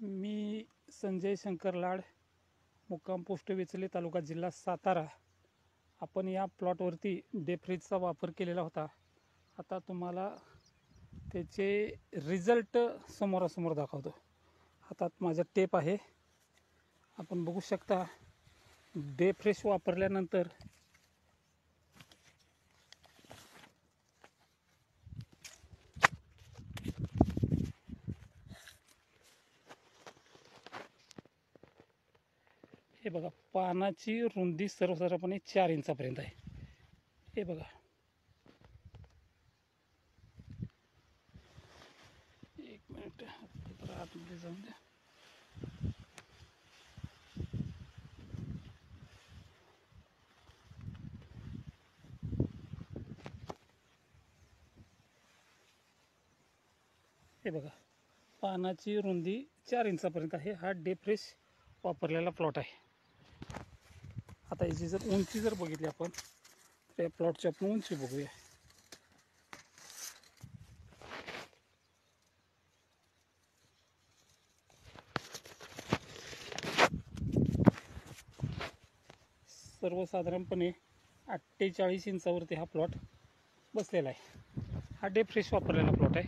मी संजय शंकर लाड, मुक्काम पोस्ट वेचले, तालुका जिल्हा सातारा. आपण या प्लॉटवरती डेफ्रीजचा वापर केलेला होता. आता तुम्हाला त्याचे रिझल्ट समोरासमोर दाखवतो. हातात माझा टेप आहे, आपण बघू शकता. डेफ्रेश वापरल्यानंतर हे बघा, पानाची रुंदी सर्वसाधारणपणे 4 इंचापर्यंत आहे. हे बघा, एक मिनिट आतमध्ये जाऊन द्या. हे बघा, पानाची रुंदी 4 इंचापर्यंत आहे. हा डेफ्रेश वापरलेला प्लॉट आहे. आता याची जर उंची जर बघितली आपण, तर या प्लॉटची आपण उंची बघूया. सर्वसाधारणपणे 48 इंचावरती हा प्लॉट बसलेला आहे. हा डेफ्रेश वापरलेला प्लॉट आहे.